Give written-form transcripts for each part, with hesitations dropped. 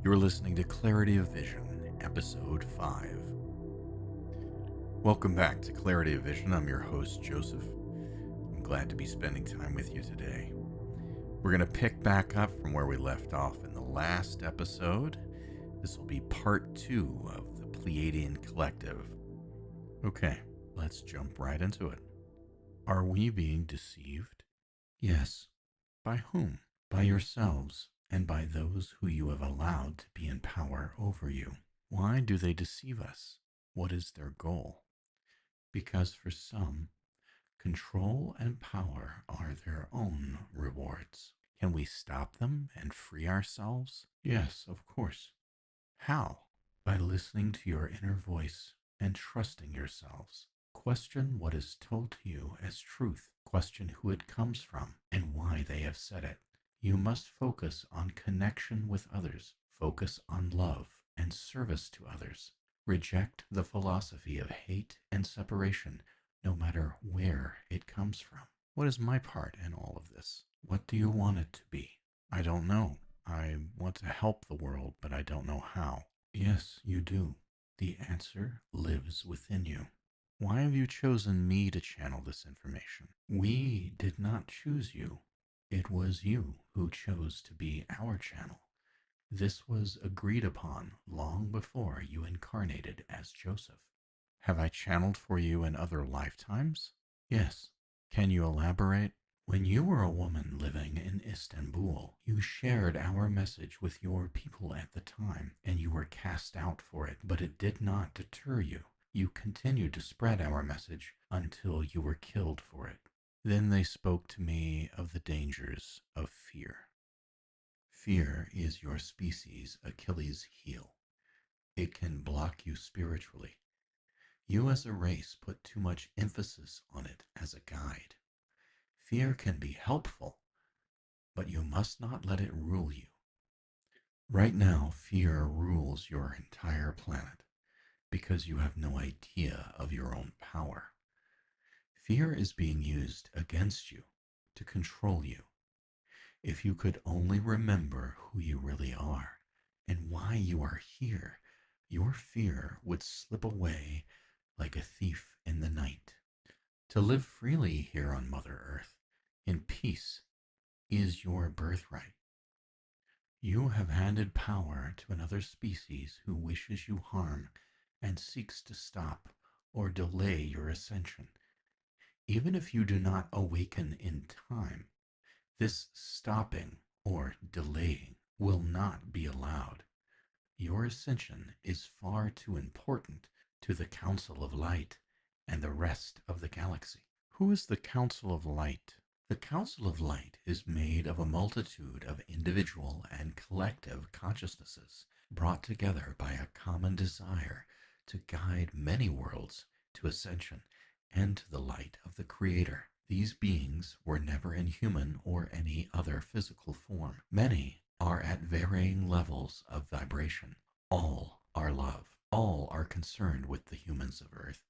You're listening to Clarity of Vision, Episode 5. Welcome back to Clarity of Vision. I'm your host, Joseph. I'm glad to be spending time with you today. We're going to pick back up from where we left off in the last episode. This will be part 2 of the Pleiadean Collective. Okay, let's jump right into it. Are we being deceived? Yes. By whom? By yourselves, and by those who you have allowed to be in power over you. Why do they deceive us? What is their goal? Because for some, control and power are their own rewards. Can we stop them and free ourselves? Yes, of course. How? By listening to your inner voice and trusting yourselves. Question what is told to you as truth. Question who it comes from and why they have said it. You must focus on connection with others. Focus on love and service to others. Reject the philosophy of hate and separation, no matter where it comes from. What is my part in all of this? What do you want it to be? I don't know. I want to help the world, but I don't know how. Yes, you do. The answer lives within you. Why have you chosen me to channel this information? We did not choose you. It was you who chose to be our channel. This was agreed upon long before you incarnated as Joseph. Have I channeled for you in other lifetimes? Yes. Can you elaborate? When you were a woman living in Istanbul, you shared our message with your people at the time, and you were cast out for it, but it did not deter you. You continued to spread our message until you were killed for it. Then they spoke to me of the dangers of fear. Fear is your species' Achilles' heel. It can block you spiritually. You as a race put too much emphasis on it as a guide. Fear can be helpful, but you must not let it rule you. Right now, fear rules your entire planet because you have no idea of your own power. Fear is being used against you to control you. If you could only remember who you really are and why you are here, your fear would slip away like a thief in the night. To live freely here on Mother Earth, in peace, is your birthright. You have handed power to another species who wishes you harm and seeks to stop or delay your ascension. Even if you do not awaken in time, this stopping or delaying will not be allowed. Your ascension is far too important to the Council of Light and the rest of the galaxy. Who is the Council of Light? The Council of Light is made of a multitude of individual and collective consciousnesses brought together by a common desire to guide many worlds to ascension and to the light of the Creator. These beings were never in human or any other physical form. Many are at varying levels of vibration. All are love. All are concerned with the humans of Earth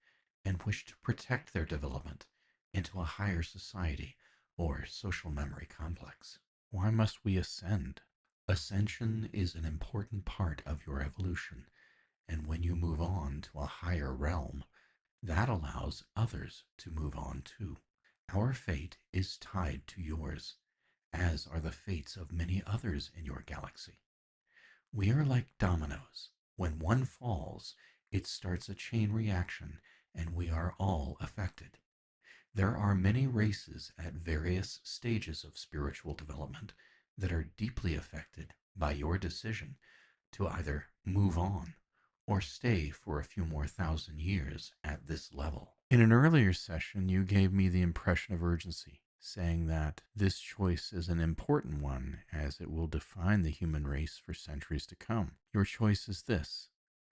and wish to protect their development into a higher society or social memory complex. Why must we ascend? Ascension is an important part of your evolution, and when you move on to a higher realm, that allows others to move on too. Our fate is tied to yours, as are the fates of many others in your galaxy. We are like dominoes. When one falls, it starts a chain reaction, and we are all affected. There are many races at various stages of spiritual development that are deeply affected by your decision to either move on or stay for a few more thousand years at this level. In an earlier session, you gave me the impression of urgency, saying that this choice is an important one as it will define the human race for centuries to come. Your choice is this: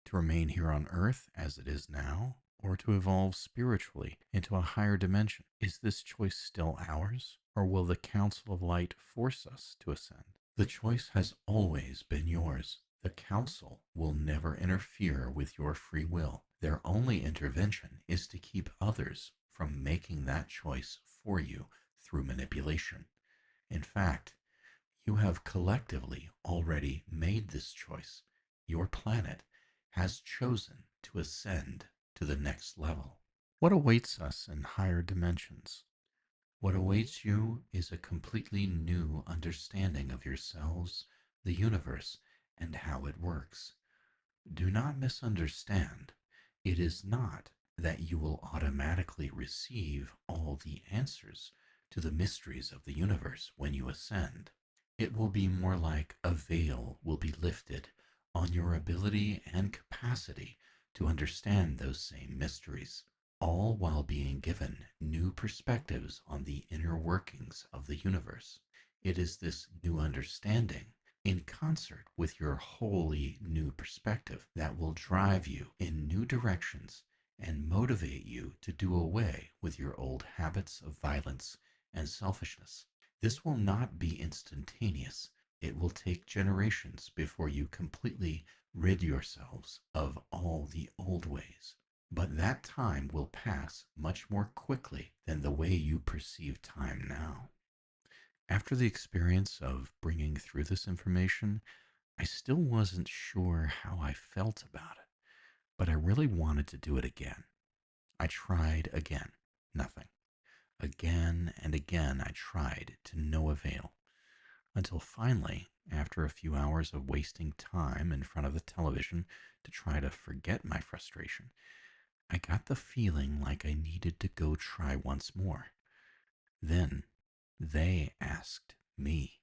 to remain here on Earth as it is now, or to evolve spiritually into a higher dimension. Is this choice still ours, or will the Council of Light force us to ascend? The choice has always been yours. The Council will never interfere with your free will. Their only intervention is to keep others from making that choice for you through manipulation. In fact, You have collectively already made this choice. Your planet has chosen to ascend to the next level. What awaits us in higher dimensions? What awaits you is a completely new understanding of yourselves, the universe, and how it works. Do not misunderstand. It is not that you will automatically receive all the answers to the mysteries of the universe when you ascend. It will be more like a veil will be lifted on your ability and capacity to understand those same mysteries, all while being given new perspectives on the inner workings of the universe. It is this new understanding, in concert with your wholly new perspective, that will drive you in new directions and motivate you to do away with your old habits of violence and selfishness. This will not be instantaneous. It will take generations before you completely rid yourselves of all the old ways. But that time will pass much more quickly than the way you perceive time now. After the experience of bringing through this information, I still wasn't sure how I felt about it, but I really wanted to do it again. I tried again. Nothing. Again and again I tried to no avail, until finally, after a few hours of wasting time in front of the television to try to forget my frustration, I got the feeling like I needed to go try once more. Then they asked me,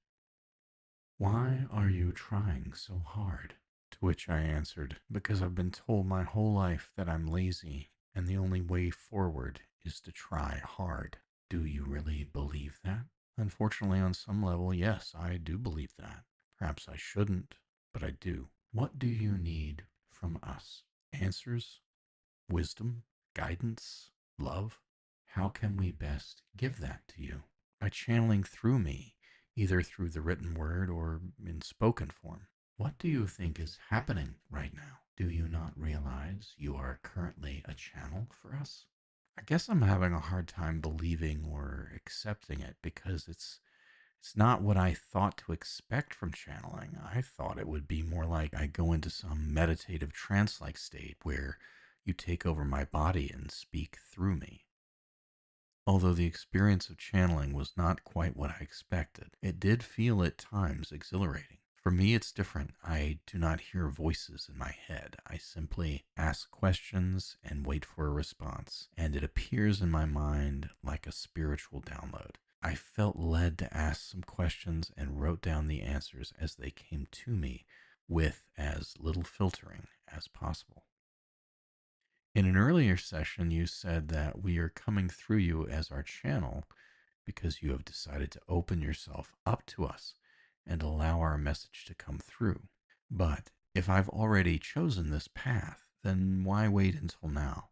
"Why are you trying so hard?" To which I answered, "Because I've been told my whole life that I'm lazy, and the only way forward is to try hard." Do you really believe that? Unfortunately, on some level, yes, I do believe that. Perhaps I shouldn't, but I do. What do you need from us? Answers? Wisdom? Guidance? Love? How can we best give that to you? By channeling through me, either through the written word or in spoken form. What do you think is happening right now? Do you not realize you are currently a channel for us? I guess I'm having a hard time believing or accepting it because it's not what I thought to expect from channeling. I thought it would be more like I go into some meditative trance-like state where you take over my body and speak through me. Although the experience of channeling was not quite what I expected, it did feel at times exhilarating. For me, it's different. I do not hear voices in my head. I simply ask questions and wait for a response, and it appears in my mind like a spiritual download. I felt led to ask some questions and wrote down the answers as they came to me with as little filtering as possible. In an earlier session, you said that we are coming through you as our channel because you have decided to open yourself up to us and allow our message to come through. But if I've already chosen this path, then why wait until now?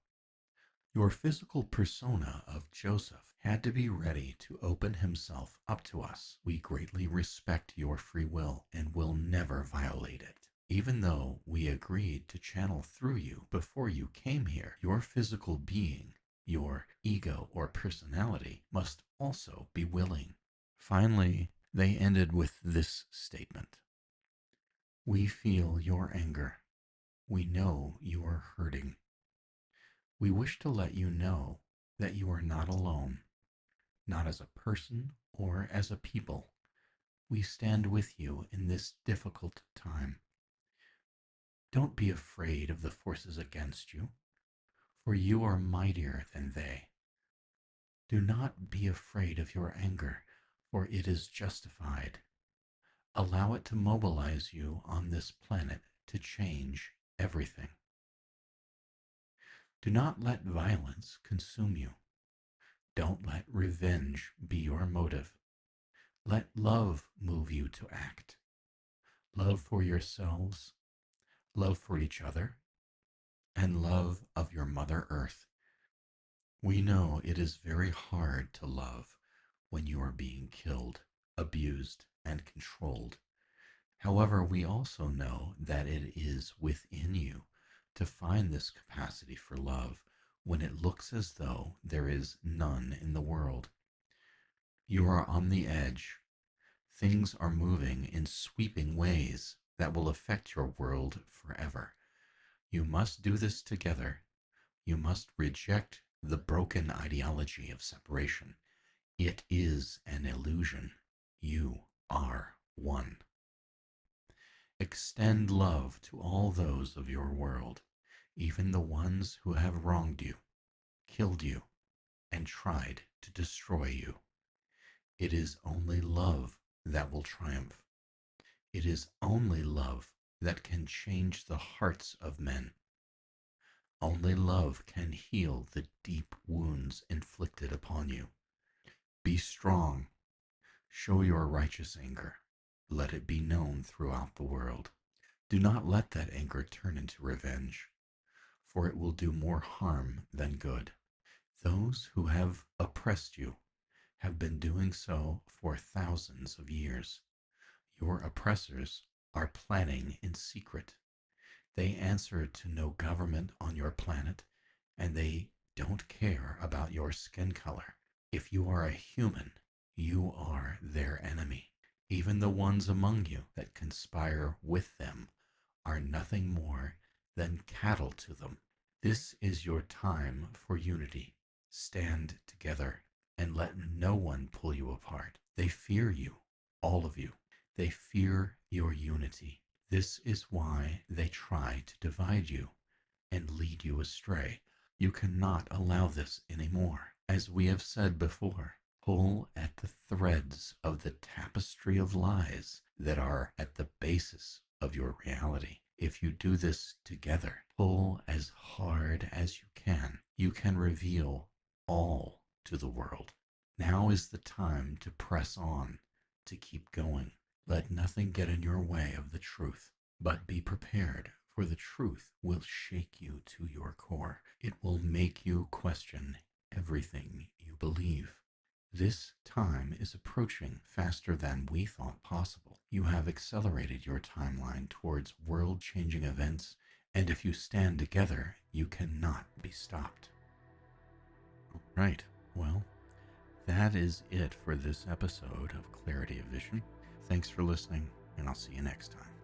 Your physical persona of Joseph had to be ready to open himself up to us. We greatly respect your free will and will never violate it. Even though we agreed to channel through you before you came here, your physical being, your ego or personality, must also be willing. Finally, they ended with this statement: "We feel your anger. We know you are hurting. We wish to let you know that you are not alone, not as a person or as a people. We stand with you in this difficult time. Don't be afraid of the forces against you, for you are mightier than they. Do not be afraid of your anger, for it is justified. Allow it to mobilize you on this planet to change everything. Do not let violence consume you. Don't let revenge be your motive. Let love move you to act. Love for yourselves, love for each other, and love of your Mother Earth. We know it is very hard to love when you are being killed, abused, and controlled. However, we also know that it is within you to find this capacity for love when it looks as though there is none in the world. You are on the edge. Things are moving in sweeping ways that will affect your world forever. You must do this together. You must reject the broken ideology of separation. It is an illusion. You are one. Extend love to all those of your world, even the ones who have wronged you, killed you, and tried to destroy you. It is only love that will triumph. It is only love that can change the hearts of men. Only love can heal the deep wounds inflicted upon you. Be strong. Show your righteous anger. Let it be known throughout the world. Do not let that anger turn into revenge, for it will do more harm than good. Those who have oppressed you have been doing so for thousands of years. Your oppressors are planning in secret. They answer to no government on your planet, and they don't care about your skin color. If you are a human, you are their enemy. Even the ones among you that conspire with them are nothing more than cattle to them. This is your time for unity. Stand together and let no one pull you apart. They fear you, all of you. They fear your unity. This is why they try to divide you and lead you astray. You cannot allow this anymore. As we have said before, pull at the threads of the tapestry of lies that are at the basis of your reality. If you do this together, pull as hard as you can reveal all to the world. Now is the time to press on, to keep going. Let nothing get in your way of the truth, but be prepared, for the truth will shake you to your core. It will make you question everything you believe. This time is approaching faster than we thought possible. You have accelerated your timeline towards world-changing events, and if you stand together, you cannot be stopped. Right. Well, that is it for this episode of Clarity of Vision. Thanks for listening, and I'll see you next time.